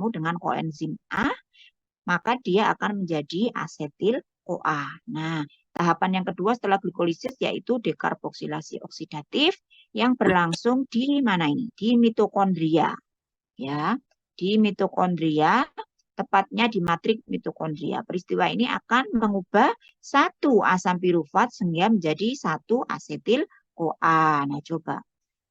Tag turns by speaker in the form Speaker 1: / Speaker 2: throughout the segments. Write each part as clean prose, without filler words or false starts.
Speaker 1: bertemu dengan koenzim A, maka dia akan menjadi asetil-CoA. Nah, tahapan yang kedua setelah glikolisis yaitu dekarboksilasi oksidatif yang berlangsung di mana ini? Di mitokondria. Ya, di mitokondria, tepatnya di matrik mitokondria. Peristiwa ini akan mengubah satu asam pirufat sehingga menjadi satu asetil-CoA. Nah, coba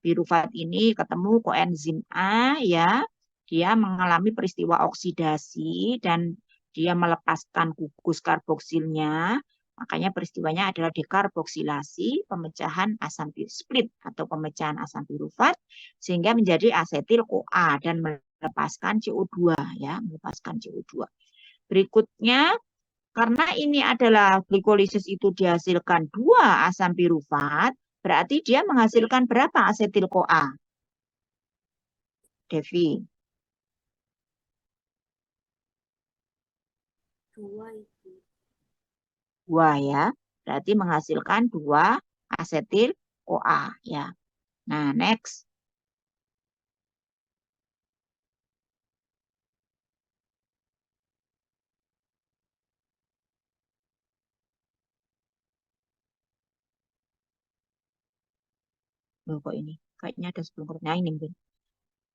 Speaker 1: pirufat ini ketemu koenzim A, ya, dia mengalami peristiwa oksidasi dan dia melepaskan gugus karboksilnya. Makanya peristiwanya adalah dekarboksilasi, pemecahan asam split atau pemecahan asam pirufat sehingga menjadi asetil-CoA dan melepaskan CO2, ya, melepaskan CO2. Berikutnya, karena ini adalah glikolisis itu dihasilkan 2 asam pirufat, berarti dia menghasilkan berapa asetil-CoA? Devi. 2 ya. Berarti menghasilkan 2 asetil-CoA ya. Nah, next. Loh, kok ini? Kayaknya ada sebelum kerutnya ini.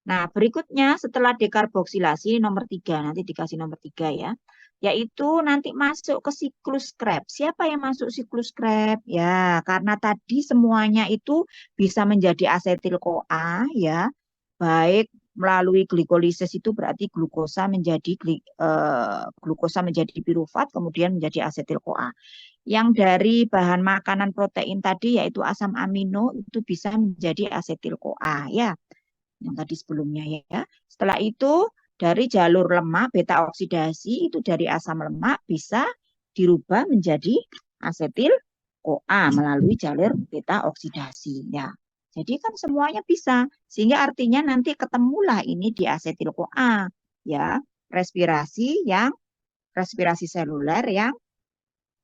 Speaker 1: Nah, berikutnya setelah dekarboksilasi nomor 3, nanti dikasih nomor 3 ya, yaitu nanti masuk ke siklus Krebs. Siapa yang masuk siklus Krebs? Ya, karena tadi semuanya itu bisa menjadi asetil-CoA ya, baik melalui glikolisis itu berarti glukosa menjadi pirufat kemudian menjadi asetil-CoA. Yang dari bahan makanan protein tadi yaitu asam amino itu bisa menjadi asetil-CoA ya, yang tadi sebelumnya ya. Setelah itu dari jalur lemak beta oksidasi itu dari asam lemak bisa dirubah menjadi asetil-CoA melalui jalur beta oksidasi ya. Jadi kan semuanya bisa, sehingga artinya nanti ketemulah ini di asetil-CoA ya, respirasi seluler yang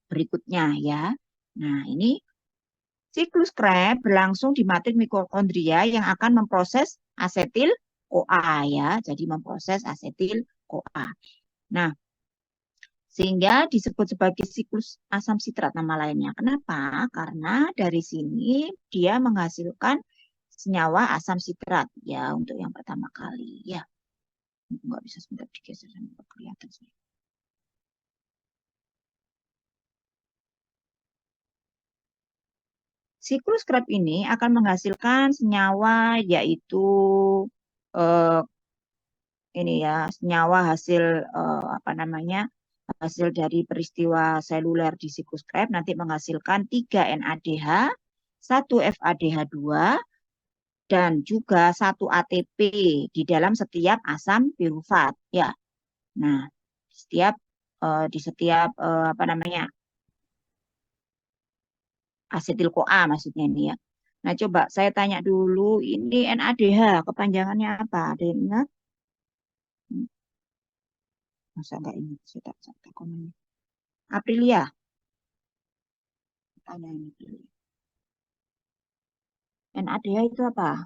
Speaker 1: berikutnya ya. Nah, ini siklus Krebs berlangsung di matrik mitokondria yang akan memproses asetil-CoA ya, jadi memproses asetil-CoA. Nah, sehingga disebut sebagai siklus asam sitrat nama lainnya. Kenapa? Karena dari sini dia menghasilkan senyawa asam sitrat ya untuk yang pertama kali ya. Nggak bisa sebentar digeser sampai kelihatan sih. Siklus Krebs ini akan menghasilkan senyawa yaitu eh, ini ya, senyawa hasil apa namanya? Hasil dari peristiwa seluler di siklus Krebs nanti menghasilkan 3 NADH, 1 FADH2 dan juga 1 ATP di dalam setiap asam pirufat ya. Nah, di setiap apa namanya? Asetil-CoA maksudnya ini ya. Nah, coba saya tanya dulu, ini NADH kepanjangannya apa? Ada yang ingat? Masa nggak ingat? Saya tak komen. Aprilia. Tanya ini. NADH itu apa?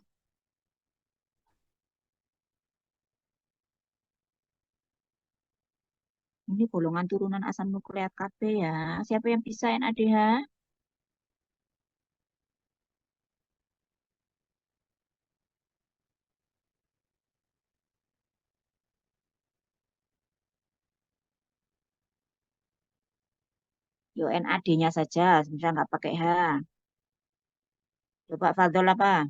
Speaker 1: Ini golongan turunan asam nukleat KB ya. Siapa yang bisa NADH? Yo NAD-nya saja, sebenarnya nggak pakai H. Coba Fadol apa?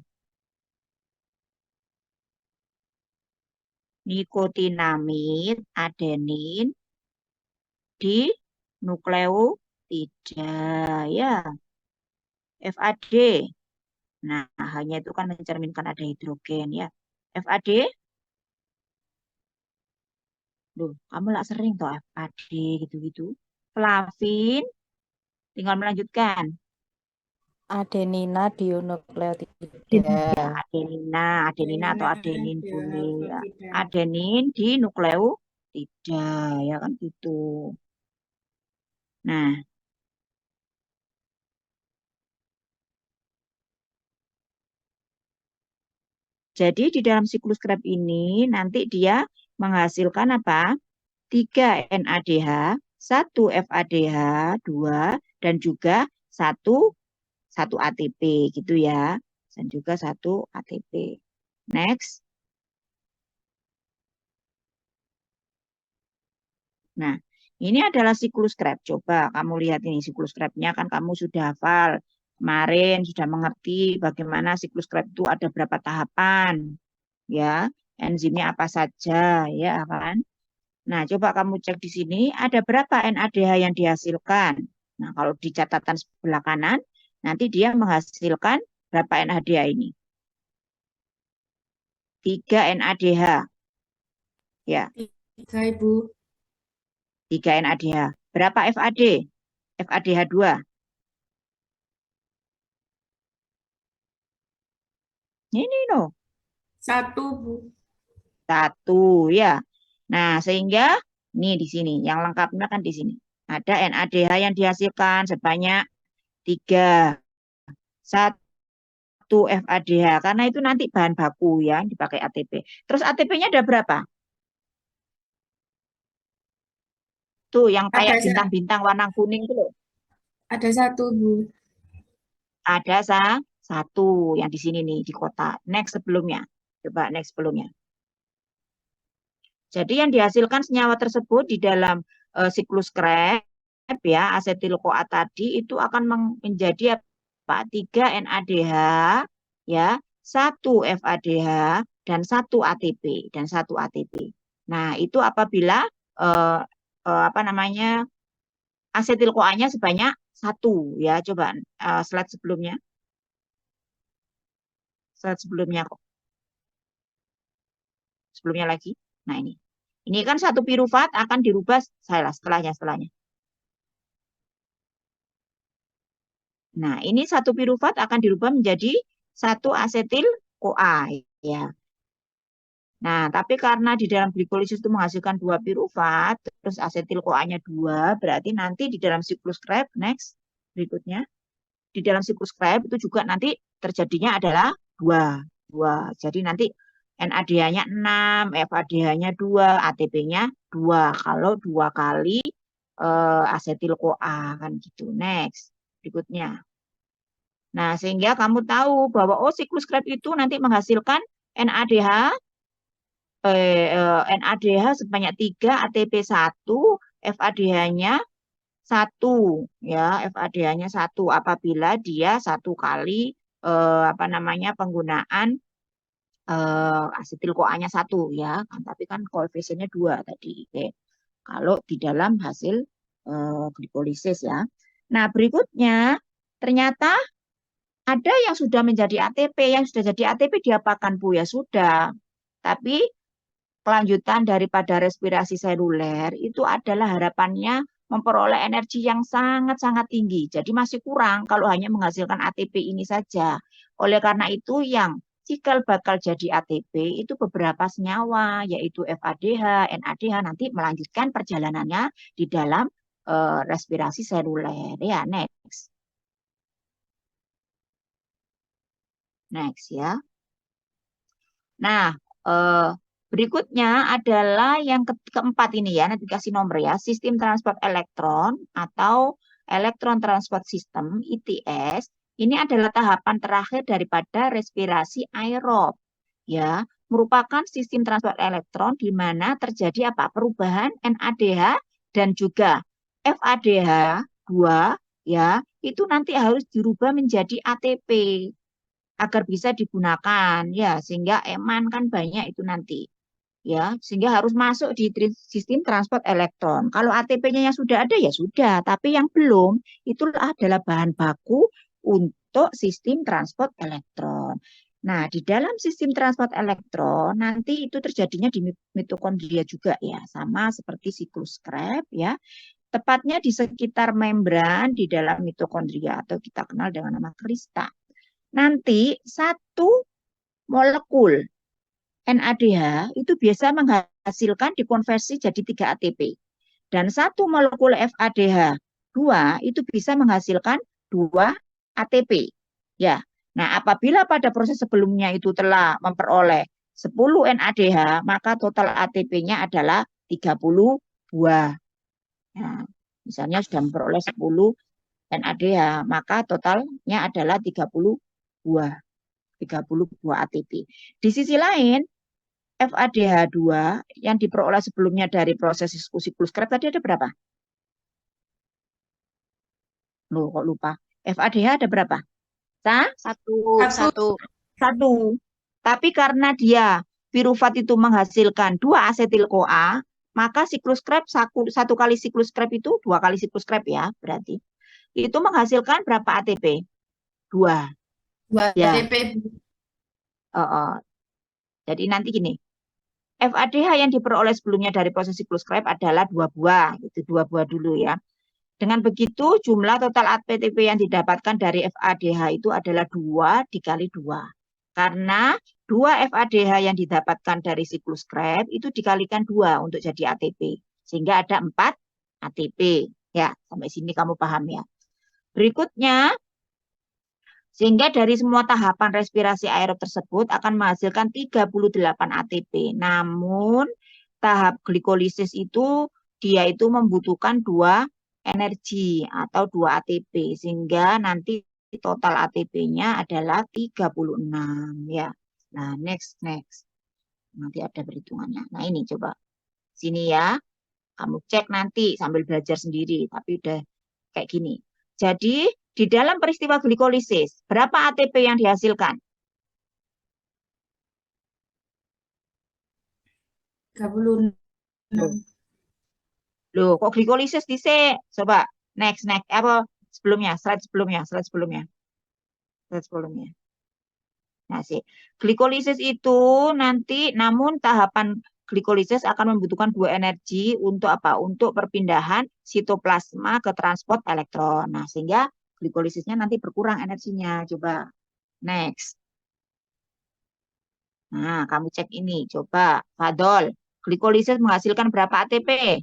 Speaker 1: Nikotinamid, adenin, di nukleotida ya. FAD. Nah, hanya itu kan mencerminkan ada hidrogen ya. FAD, loh, kamu lah sering tuh FAD gitu-gitu. Flavin, tinggal melanjutkan.
Speaker 2: Adenina
Speaker 1: Ya,
Speaker 2: dinukleotida.
Speaker 1: adenina atau adenin boleh ya. Adenin di nukleotida ya kan gitu. Nah, jadi di dalam siklus Krebs ini nanti dia menghasilkan apa? 3 NADH, 1 FADH, 2, dan juga 1 ATP gitu ya. Dan juga 1 ATP. Next. Nah, ini adalah siklus Krebs. Coba kamu lihat ini siklus Krebs-nya kan kamu sudah hafal. Kemarin sudah mengerti bagaimana siklus Krebs itu ada berapa tahapan. Ya, enzimnya apa saja ya kan. Nah, coba kamu cek di sini ada berapa NADH yang dihasilkan. Nah, kalau di catatan sebelah kanan nanti dia menghasilkan berapa NADH ini? 3 NADH. Ya,
Speaker 3: 3, Ibu.
Speaker 1: 3 NADH. Berapa FAD? FADH 2. Ini loh.
Speaker 3: 1, Bu.
Speaker 1: 1 ya. Nah, sehingga nih di sini yang lengkapnya kan di sini. Ada NADH yang dihasilkan sebanyak 3. 1 FADH karena itu nanti bahan baku ya yang dipakai ATP. Terus ATP-nya ada berapa? Tuh yang kayak
Speaker 3: Ada
Speaker 1: bintang-bintang warna kuning itu loh.
Speaker 3: ada 1, Bu.
Speaker 1: Ada 1 yang di sini nih di kotak. Next sebelumnya. Coba next sebelumnya. Jadi yang dihasilkan senyawa tersebut di dalam siklus Krebs ya, asetil-CoA tadi itu akan menjadi apa? 3 NADH ya, 1 FADH dan 1 ATP dan 1 ATP. Nah, itu apabila apa namanya? Asetil-CoA-nya sebanyak 1 ya. Coba slide sebelumnya. Slide sebelumnya kok. Sebelumnya lagi. Nah, ini. Ini kan 1 pirufat akan dirubah setelahnya. Nah, ini 1 pirufat akan dirubah menjadi 1 asetil CoA ya. Nah, tapi karena di dalam glikolisis itu menghasilkan 2 pirufat, terus asetil CoA-nya 2, berarti nanti di dalam siklus Krebs, next, berikutnya, di dalam siklus Krebs itu juga nanti terjadinya adalah 2. Jadi nanti NADH-nya 6, FADH-nya 2, ATP-nya 2. Kalau 2 kali asetil CoA kan gitu. Next, berikutnya. Nah, sehingga kamu tahu bahwa siklus Krebs itu nanti menghasilkan NADH sebanyak 3, ATP 1, FADH-nya 1 ya, FADH-nya 1 apabila dia 1 kali apa namanya penggunaan asetil CoA-nya 1 ya, kan tapi kan koefisiennya 2 tadi. Oke. Kalau di dalam hasil glikolisis ya. Nah, berikutnya ternyata ada yang sudah menjadi ATP, yang sudah jadi ATP diapakan Bu? Ya sudah. Tapi kelanjutan daripada respirasi seluler itu adalah harapannya memperoleh energi yang sangat-sangat tinggi. Jadi masih kurang kalau hanya menghasilkan ATP ini saja. Oleh karena itu yang cikal bakal jadi ATP itu beberapa senyawa, yaitu FADH, NADH nanti melanjutkan perjalanannya di dalam respirasi seluler. Ya, next. Next ya. Nah, berikutnya adalah yang keempat ini ya, nanti kasih nomor ya, sistem transport elektron atau elektron transport system, ETS. Ini adalah tahapan terakhir daripada respirasi aerob. Ya, merupakan sistem transport elektron di mana terjadi apa? Perubahan NADH dan juga FADH 2 ya, itu nanti harus dirubah menjadi ATP agar bisa digunakan ya, sehingga eman kan banyak itu nanti ya, sehingga harus masuk di sistem transport elektron. Kalau ATP-nya yang sudah ada ya sudah, tapi yang belum itu adalah bahan baku untuk sistem transport elektron. Nah, di dalam sistem transport elektron nanti itu terjadinya di mitokondria juga ya, sama seperti siklus Krebs ya. Tepatnya di sekitar membran di dalam mitokondria atau kita kenal dengan nama krista. Nanti 1 molekul NADH itu biasa menghasilkan dikonversi jadi 3 ATP. Dan 1 molekul FADH 2 itu bisa menghasilkan 2 ATP. Ya. Nah, apabila pada proses sebelumnya itu telah memperoleh 10 NADH, maka total ATP-nya adalah 30 buah. Nah, misalnya sudah memperoleh 10 NADH, maka totalnya adalah 30 buah. 30 buah ATP. Di sisi lain, FADH2 yang diperoleh sebelumnya dari proses diskusi siklus Krebs tadi ada berapa? Loh, kok lupa? FADH ada berapa?
Speaker 2: Satu.
Speaker 1: Satu. Tapi karena dia pirufat itu menghasilkan 2 asetil-CoA, maka siklus Krebs satu kali siklus Krebs itu 2 kali siklus Krebs ya, berarti. Itu menghasilkan berapa ATP? 2.
Speaker 3: 2
Speaker 1: Ya.
Speaker 3: ATP, Bu.
Speaker 1: Jadi nanti gini, FADH yang diperoleh sebelumnya dari proses siklus Krebs adalah 2 buah, itu 2 buah dulu ya. Dengan begitu jumlah total ATP yang didapatkan dari FADH itu adalah 2 dikali 2. Karena 2 FADH yang didapatkan dari siklus Krebs itu dikalikan 2 untuk jadi ATP. Sehingga ada 4 ATP. Ya, sampai sini kamu paham ya. Berikutnya, sehingga dari semua tahapan respirasi aerob tersebut akan menghasilkan 38 ATP. Namun tahap glikolisis itu dia itu membutuhkan 2 energi atau 2 ATP. Sehingga nanti total ATP-nya adalah 36 ya. Nah, next. Nanti ada perhitungannya. Nah, ini coba. Sini ya. Kamu cek nanti sambil belajar sendiri, tapi udah kayak gini. Jadi, di dalam peristiwa glikolisis, berapa ATP yang dihasilkan?
Speaker 3: 36.
Speaker 1: Loh, kok glikolisis dhisik? Coba, next. Apa sebelumnya? Slide sebelumnya. Nah, sih. Glikolisis itu nanti, namun tahapan glikolisis akan membutuhkan 2 energi untuk apa? Untuk perpindahan sitoplasma ke transport elektron. Nah, sehingga glikolisisnya nanti berkurang energinya. Coba, next. Nah, kamu cek ini. Coba, Fadol. Glikolisis menghasilkan berapa ATP?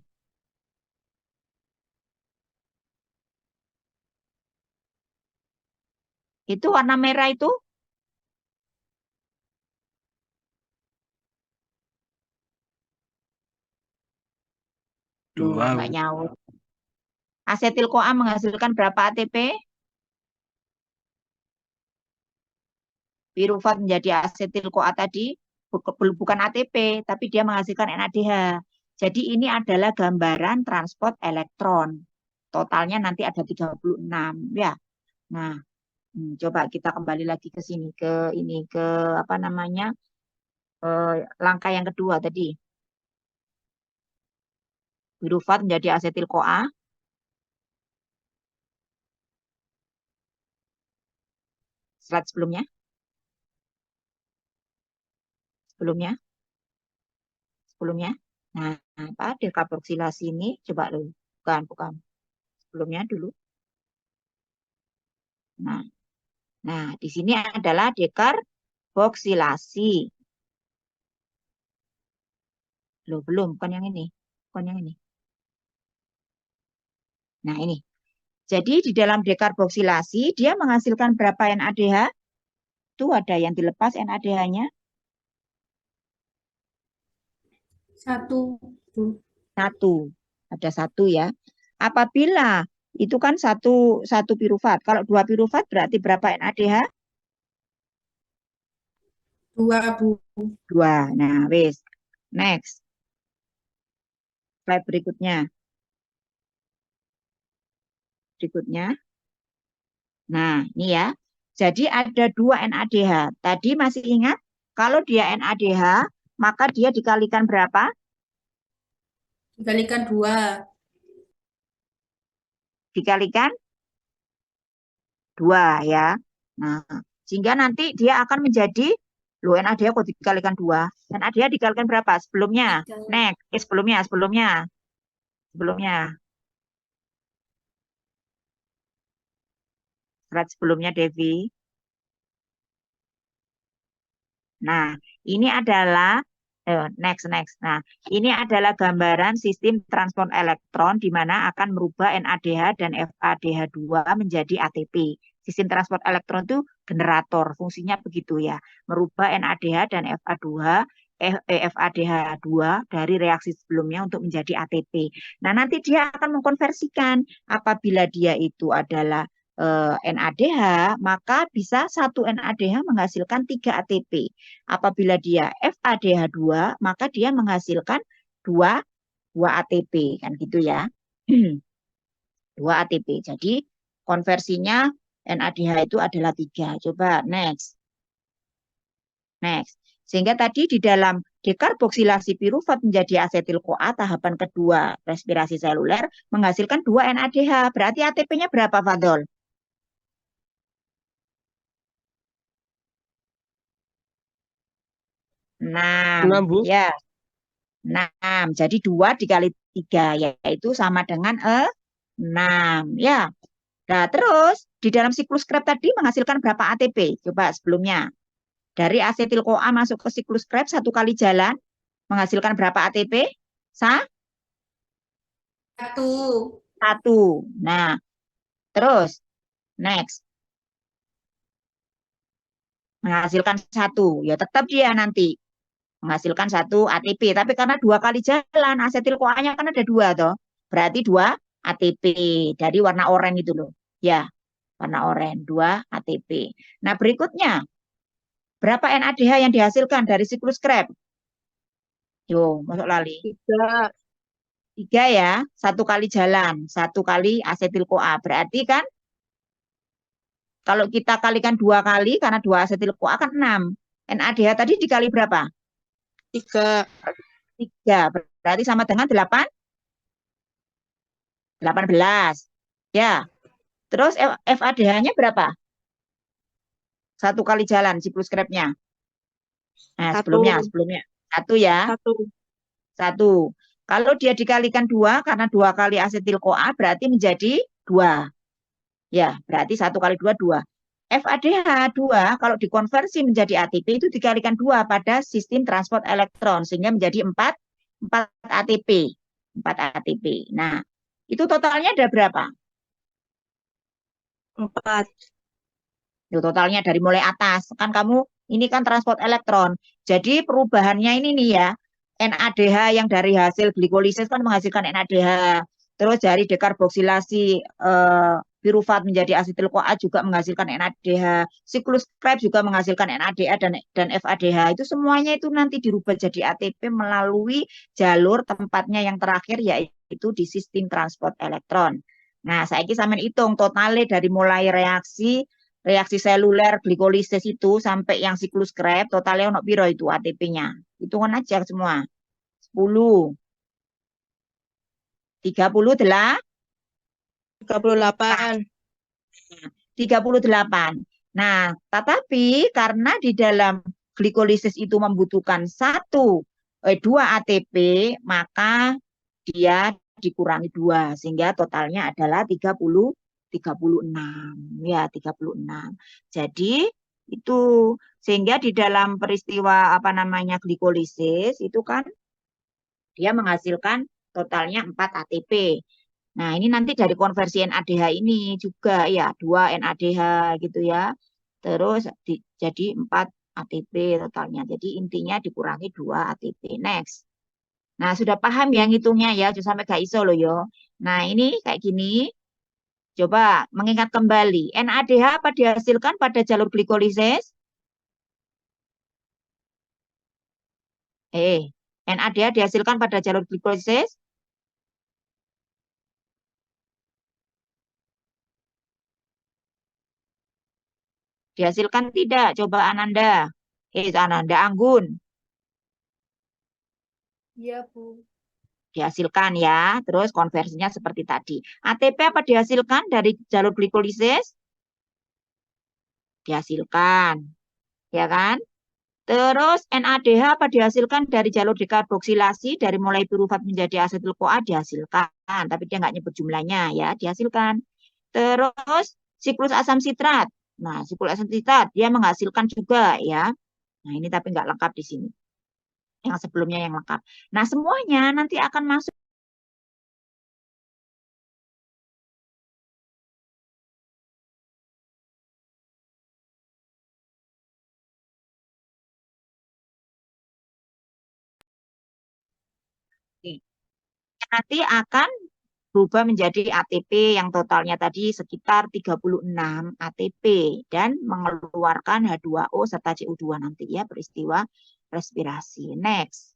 Speaker 1: Itu warna merah itu? Loh,
Speaker 4: 2,
Speaker 1: nggak nyaut. Asetil-CoA menghasilkan berapa ATP? Pirufat menjadi asetil-CoA tadi bukan ATP, tapi dia menghasilkan NADH. Jadi ini adalah gambaran transport elektron. Totalnya nanti ada 36 ya. Nah, coba kita kembali lagi ke sini ke apa namanya? Langkah yang kedua tadi. Pirufat menjadi asetil-CoA. Slide sebelumnya. Nah, apa dekarboksilasi ini? Coba dulu. Bukan. Sebelumnya dulu. Nah, di sini adalah dekarboksilasi. Loh, belum, bukan yang ini. Nah, ini. Jadi di dalam dekarboksilasi dia menghasilkan berapa NADH? Itu ada yang dilepas NADH-nya.
Speaker 3: 1, Bu.
Speaker 1: 1. Ada 1 ya. Apabila itu kan satu pirufat. Kalau 2 pirufat berarti berapa NADH?
Speaker 3: 2, Bu.
Speaker 1: 2. Nah, wis. Next. Slide berikutnya. Nah, ini ya. Jadi ada 2 NADH. Tadi masih ingat? Kalau dia NADH, maka dia dikalikan berapa?
Speaker 3: Dikalikan 2.
Speaker 1: Dikalikan 2 ya. Nah, sehingga nanti dia akan menjadi, loh NADH kok dikalikan 2? NADH dikalikan berapa? Sebelumnya. Next. Sebelumnya. Slide sebelumnya, Devi. Nah, ini adalah next. Nah, ini adalah gambaran sistem transport elektron di mana akan merubah NADH dan FADH2 menjadi ATP. Sistem transport elektron itu generator, fungsinya begitu ya, merubah NADH dan FADH2 dari reaksi sebelumnya untuk menjadi ATP. Nah, nanti dia akan mengkonversikan apabila dia itu adalah NADH, maka bisa satu NADH menghasilkan 3 ATP. Apabila dia FADH2, maka dia menghasilkan 2 ATP, kan gitu ya. 2 ATP. Jadi konversinya NADH itu adalah 3. Coba next. Next. Sehingga tadi di dalam dekarboksilasi pirufat menjadi asetil-CoA tahapan kedua respirasi seluler menghasilkan 2 NADH. Berarti ATP-nya berapa, Fadol? 6.
Speaker 4: 6, Bu.
Speaker 1: Ya. 6. Jadi 2 dikali 3 yaitu sama dengan 6. Ya. Nah, terus di dalam siklus Krebs tadi menghasilkan berapa ATP? Coba sebelumnya. Dari asetil-CoA masuk ke siklus Krebs 1 kali jalan menghasilkan berapa ATP?
Speaker 3: 1.
Speaker 1: 1. Nah, terus next. Menghasilkan 1. Ya tetap dia nanti menghasilkan 1 ATP. Tapi karena 2 kali jalan asetil-CoA-nya kan ada 2 toh. Berarti 2 ATP dari warna oranye itu loh. Ya, warna oranye 2 ATP. Nah, berikutnya berapa NADH yang dihasilkan dari siklus Krebs? Yo, masuk lali.
Speaker 4: 3.
Speaker 1: 3 ya, 1 kali jalan, 1 kali asetil-CoA. Berarti kan kalau kita kalikan 2 kali, karena 2 asetil-CoA kan 6. NADH tadi dikali berapa?
Speaker 4: 3.
Speaker 1: 3. Berarti sama dengan 8? 18. Ya. Terus FADH-nya berapa? 1 kali jalan siklus Krebs-nya. Nah,
Speaker 4: 1.
Speaker 1: sebelumnya. 1 ya.
Speaker 4: 1.
Speaker 1: 1. Kalau dia dikalikan 2, karena 2 kali asetil-CoA berarti menjadi 2. Ya, berarti 1 kali 2, 2. FADH 2 kalau dikonversi menjadi ATP itu dikalikan 2 pada sistem transport elektron sehingga menjadi 4 ATP. 4 ATP. Nah, itu totalnya ada berapa?
Speaker 4: 4.
Speaker 1: Itu totalnya dari mulai atas. Kan kamu ini kan transport elektron. Jadi perubahannya ini nih ya. NADH yang dari hasil glikolisis kan menghasilkan NADH. Terus dari dekarboksilasi pirufat menjadi asetil-CoA juga menghasilkan NADH. Siklus Krebs juga menghasilkan NADH dan FADH. Itu semuanya itu nanti dirubah jadi ATP melalui jalur tempatnya yang terakhir yaitu di sistem transport elektron. Nah, saya sampeyan hitung totalnya dari mulai reaksi seluler glikolisis itu sampai yang siklus Krebs totalnya ono piro itu ATP-nya. Hitungan aja semua. 10. 38.
Speaker 4: 38.
Speaker 1: 38. Nah, tetapi karena di dalam glikolisis itu membutuhkan 2 ATP, maka dia dikurangi 2 sehingga totalnya adalah 36. Ya, 36. Jadi itu sehingga di dalam peristiwa glikolisis itu kan dia menghasilkan totalnya 4 ATP. Nah, ini nanti dari konversi NADH ini juga ya, 2 NADH gitu ya. Terus jadi 4 ATP totalnya. Jadi intinya dikurangi 2 ATP. Next. Nah, sudah paham ya ngitungnya ya, sampai gak iso loh yo. Nah, ini kayak gini. Coba mengingat kembali. NADH apa dihasilkan pada jalur glikolisis? NADH dihasilkan pada jalur glikolisis? Dihasilkan tidak? Coba Ananda. Ananda Anggun.
Speaker 3: Iya, Bu.
Speaker 1: Dihasilkan ya. Terus konversinya seperti tadi. ATP apa dihasilkan dari jalur glikolisis? Dihasilkan. Ya kan? Terus NADH apa dihasilkan dari jalur dekarboksilasi dari mulai pirufat menjadi asetil-CoA dihasilkan. Tapi dia nggak nyebut jumlahnya ya. Dihasilkan. Terus siklus asam sitrat. Nah, siklus asam sitrat dia menghasilkan juga ya. Nah, ini tapi nggak lengkap di sini. Yang sebelumnya yang lengkap. Nah, semuanya nanti akan masuk nanti akan berubah menjadi ATP yang totalnya tadi sekitar 36 ATP dan mengeluarkan H2O serta CO2 nanti ya, peristiwa respirasi. Next.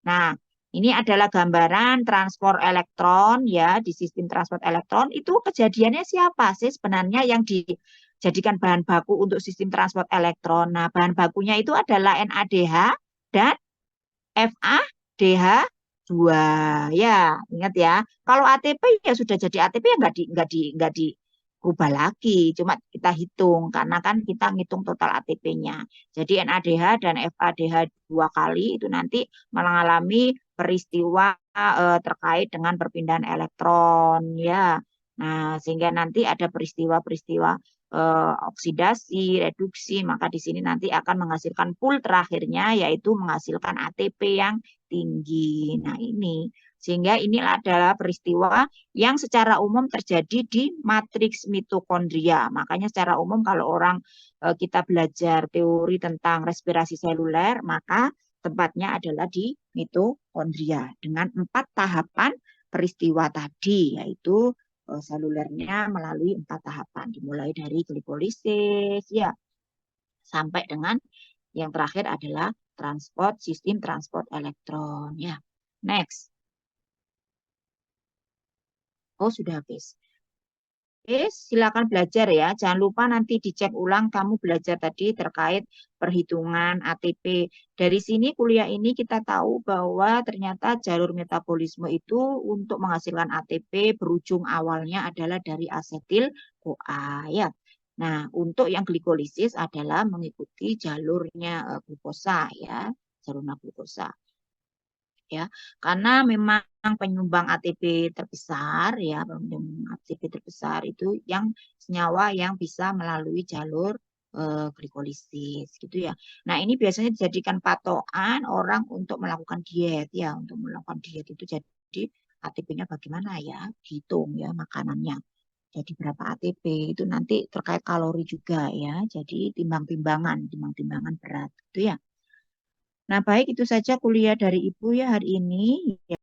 Speaker 1: Nah, ini adalah gambaran transport elektron ya, di sistem transport elektron itu kejadiannya siapa sih sebenarnya yang dijadikan bahan baku untuk sistem transport elektron. Nah, bahan bakunya itu adalah NADH dan FADH2 ya, ingat ya. Kalau ATP ya sudah jadi ATP ya nggak dirubah lagi, cuma kita hitung karena kan kita ngitung total ATP-nya. Jadi NADH dan FADH 2 kali itu nanti mengalami peristiwa terkait dengan perpindahan elektron ya. Nah, sehingga nanti ada peristiwa-peristiwa oksidasi, reduksi, maka di sini nanti akan menghasilkan pool terakhirnya yaitu menghasilkan ATP yang tinggi. Nah, ini sehingga ini adalah peristiwa yang secara umum terjadi di matriks mitokondria. Makanya secara umum kalau orang kita belajar teori tentang respirasi seluler, maka tempatnya adalah di mitokondria dengan 4 tahapan peristiwa tadi, yaitu selulernya melalui 4 tahapan, dimulai dari glikolisis ya sampai dengan yang terakhir adalah sistem transport elektron ya. Next. Oh, sudah habis. Oke, silakan belajar ya. Jangan lupa nanti dicek ulang kamu belajar tadi terkait perhitungan ATP. Dari sini kuliah ini kita tahu bahwa ternyata jalur metabolisme itu untuk menghasilkan ATP berujung awalnya adalah dari asetil CoA ya. Nah, untuk yang glikolisis adalah mengikuti jalurnya glukosa ya, jalurnya glukosa. Ya, karena memang penyumbang ATP terbesar ya, penyumbang ATP terbesar itu yang senyawa yang bisa melalui jalur glikolisis gitu ya. Nah, ini biasanya dijadikan patokan orang untuk melakukan diet ya, untuk melakukan diet itu jadi ATP-nya bagaimana ya, dihitung ya makanannya. Jadi berapa ATP itu nanti terkait kalori juga ya. Jadi timbang-timbangan berat gitu ya. Nah, baik itu saja kuliah dari Ibu ya hari ini.